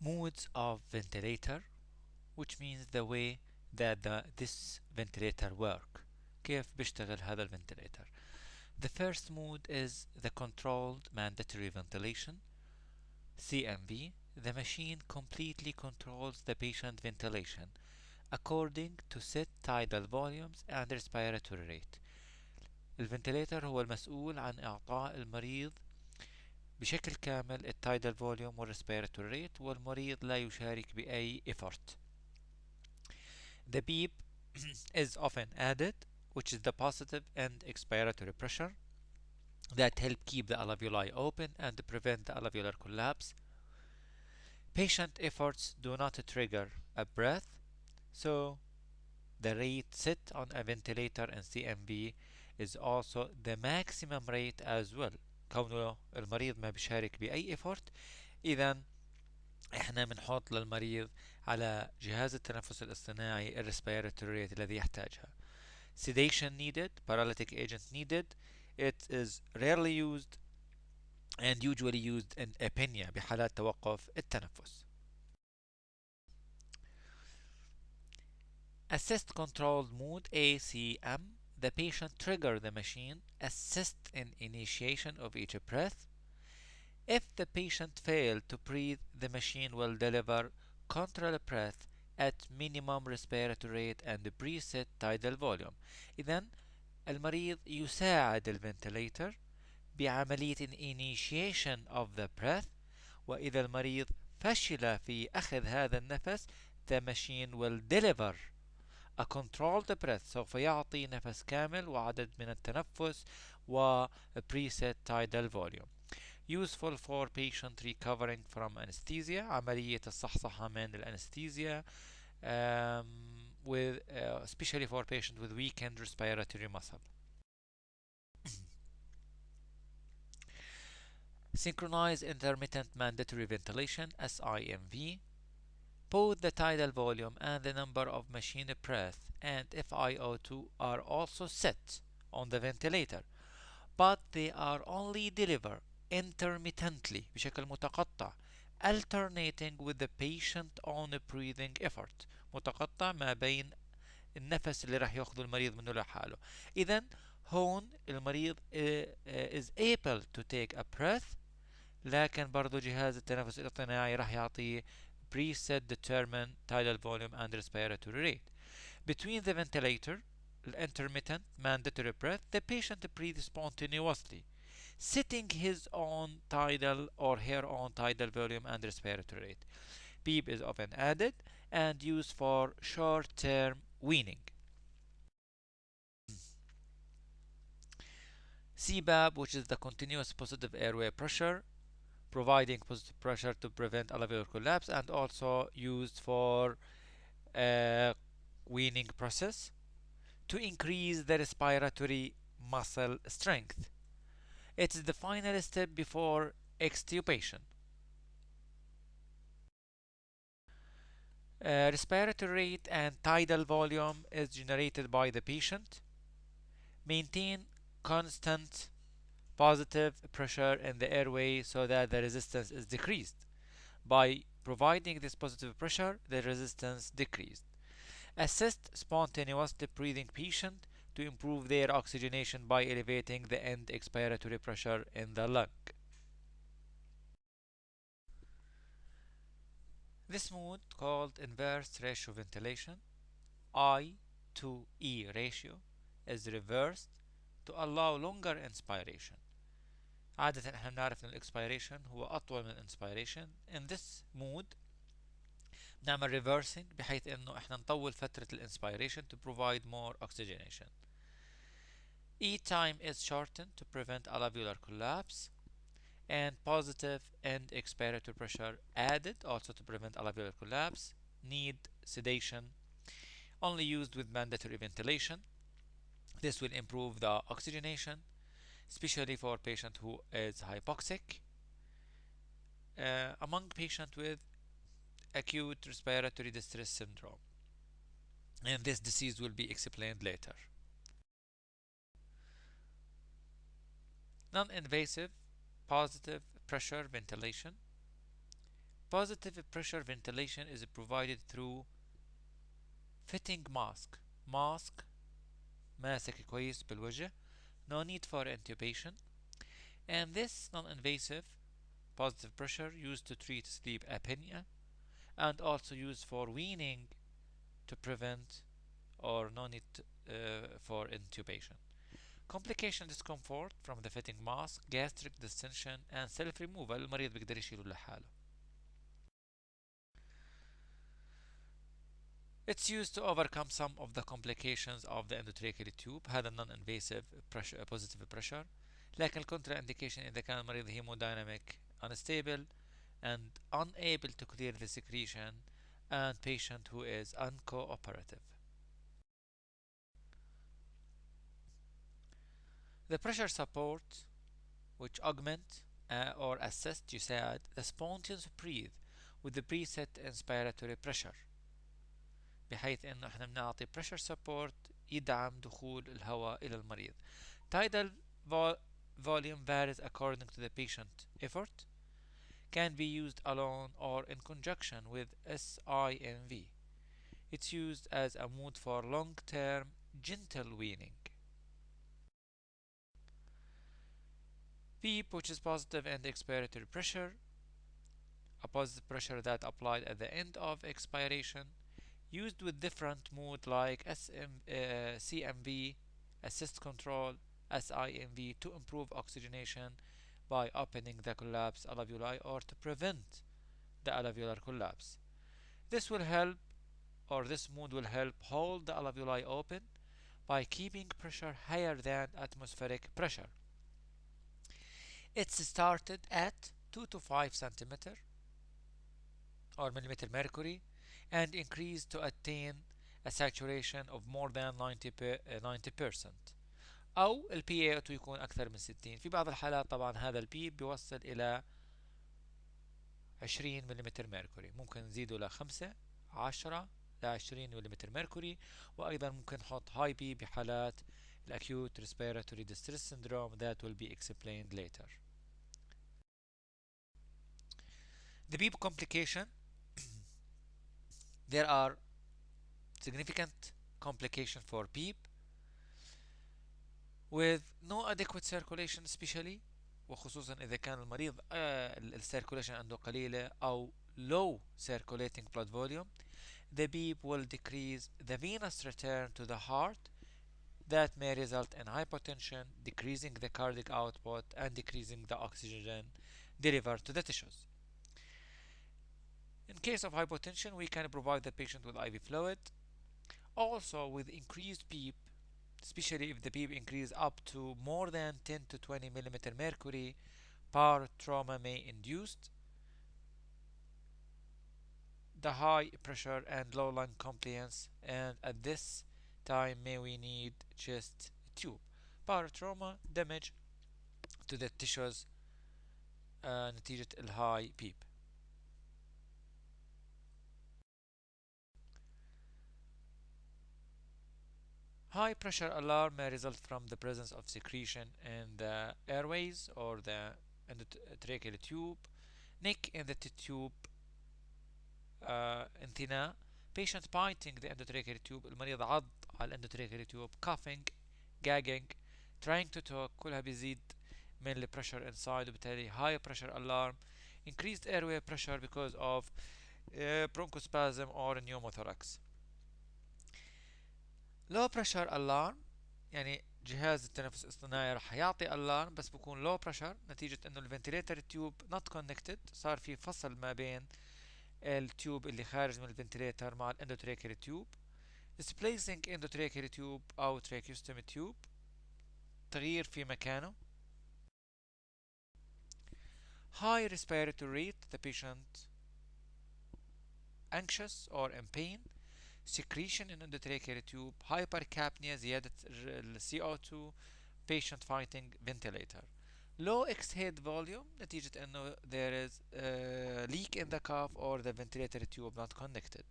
Modes of ventilator, which means the way that this ventilator work. كيف بيشتغل هذا الفنتليتر. The first mode is the controlled mandatory ventilation, CMV. The machine completely controls the patient ventilation according to set tidal volumes and respiratory rate. الفنتليتر هو المسؤول عن إعطاء المريض بشكل كامل التايدال فوليوم والريسبيراتوري ريت، والمريض لا يشارك بأي effort. The beep is often added, which is the positive end expiratory pressure that help keep the alveoli open and prevent the alveolar collapse. Patient efforts do not trigger a breath, so the rate set on a ventilator and CMV is also the maximum rate as well. كونه المريض ما بيشارك بأي effort، إذا احنا بنحط للمريض على جهاز التنفس الاصطناعي الريسبيراتوري ريت الذي يحتاجها. Sedation needed, paralytic agent needed. It is rarely used and usually used in apnea بحالات توقف التنفس. Assist controlled mode ACM. The patient trigger the machine, assist in initiation of each breath. If the patient fails to breathe, the machine will deliver controlled breath at minimum respiratory rate and preset tidal volume. إذن المريض يساعد الفنتليتر بعملية initiation of the breath، وإذا المريض فشل في أخذ هذا النفس the machine will deliver a controlled breath، سوف يعطي نفس كامل وعدد من التنفس و preset tidal volume. Useful for patient recovering from anesthesia، عملية الصحصحة من الأنستيزيا with especially for patient with weakened respiratory muscle. Synchronized intermittent mandatory ventilation SIMV. Both the tidal volume and the number of machine breath and FiO2 are also set on the ventilator, but they are only delivered intermittently بشكل متقطع alternating with the patient on breathing effort، متقطع ما بين النفس اللي راح ياخذه المريض منه لحاله. إذا هون المريض is able to take a breath، لكن برضو جهاز التنفس الاصطناعي راح يعطيه preset determined tidal volume and respiratory rate. Between the ventilator, intermittent mandatory breath, the patient breathes spontaneously, setting his own tidal or her own tidal volume and respiratory rate. Beep is often added and used for short-term weaning. CPAP, which is the continuous positive airway pressure, providing positive pressure to prevent alveolar collapse, and also used for weaning process to increase the respiratory muscle strength. It is the final step before extubation. Respiratory rate and tidal volume is generated by the patient. Maintain constant positive pressure in the airway so that the resistance is decreased. By providing this positive pressure, the resistance decreased. Assist spontaneously breathing patient to improve their oxygenation by elevating the end expiratory pressure in the lung. This mode, called inverse ratio ventilation, I to E ratio, is reversed to allow longer inspiration. عادة احنا بنعرف ان الاكسبيريشن هو اطول من الانسبيريشن. In this mode نعمل reversing بحيث انه احنا نطول فترة الانسبيريشن to provide more oxygenation. E time is shortened to prevent alveolar collapse, and positive end expiratory pressure added also to prevent alveolar collapse. Need sedation, only used with mandatory ventilation. This will improve the oxygenation, especially for patient who is hypoxic. Among patients with acute respiratory distress syndrome, and this disease will be explained later. Non-invasive positive pressure ventilation. Positive pressure ventilation is provided through fitting mask ماسك كويس بالوجه. No need for intubation. And this non-invasive positive pressure used to treat sleep apnea and also used for weaning to prevent or no need for intubation. Complication discomfort from the fitting mask, gastric distension and self-removal المريض بيقدر يشيله لحاله. It's used to overcome some of the complications of the endotracheal tube. هذا non-invasive pressure, positive pressure. لكن الكونترا indication إذا كان المريض hemodynamic unstable and unable to clear the secretion and patient who is uncooperative. The pressure support which augment or assist يساعد the spontaneous breathe with the preset inspiratory pressure بحيث انه احنا بنعطي pressure support يدعم دخول الهواء الى المريض. Tidal volume varies according to the patient effort, can be used alone or in conjunction with SIMV. It's used as a mode for long-term gentle weaning. PEEP, which is positive and expiratory pressure, a positive pressure that applied at the end of expiration, used with different mode like CMV, assist control, SIMV to improve oxygenation by opening the collapsed alveoli or to prevent the alveolar collapse. This will help, or this mode will help hold the alveoli open by keeping pressure higher than atmospheric pressure. It's started at 2 to 5 centimeter or millimeter mercury and increased to attain a saturation of more than 90% أو ال PaO2 يكون أكثر من 60. في بعض الحالات طبعا هذا البيب بيوصل إلى 20 ملم مركوري، ممكن نزيده ل 5 10 ل 20 ملم مركوري. وأيضا ممكن نحط هاي بي بحالات الأكيوت respiratory distress syndrome that will be explained later. The PEEP complication. There are significant complications for PEEP with no adequate circulation especially وخصوصا إذا كان المريض السيركوليشن عنده قليلة أو low circulating blood volume. The PEEP will decrease the venous return to the heart that may result in hypotension, decreasing the cardiac output and decreasing the oxygen delivered to the tissues. In case of hypotension, we can provide the patient with IV fluid. Also, with increased PEEP, especially if the PEEP increase up to more than 10 to 20 millimeter mercury, power trauma may induce the high pressure and low lung compliance, and at this time may we need chest tube. Power trauma damage to the tissues نتيجة الهاي PEEP. High pressure alarm may result from the presence of secretion in the airways or the endotracheal tube, neck in the tube, انثناء, patient biting the endotracheal tube, المريض عض على endotracheal tube, coughing, gagging, trying to talk, كلها بيزيد من ال pressure inside وبالتالي high pressure alarm, increased airway pressure because of bronchospasm or pneumothorax. low pressure alarm يعني جهاز التنفس الاصطناعي راح يعطي alarm بس بكون low pressure نتيجة انه الفنتليتر تيوب not connected، صار في فصل ما بين التيوب اللي خارج من الفنتليتر مع الاندوتراكيال تيوب. displacing endotracheal tube أو tracheostomy tube، تغيير في مكانه. high respiratory rate, the patient anxious or in pain. secretion in endotracheal tube. hypercapnia زيادة ال CO2. patient fighting ventilator. low exhaled volume نتيجة انه there is a leak in the cuff or the ventilator tube not connected.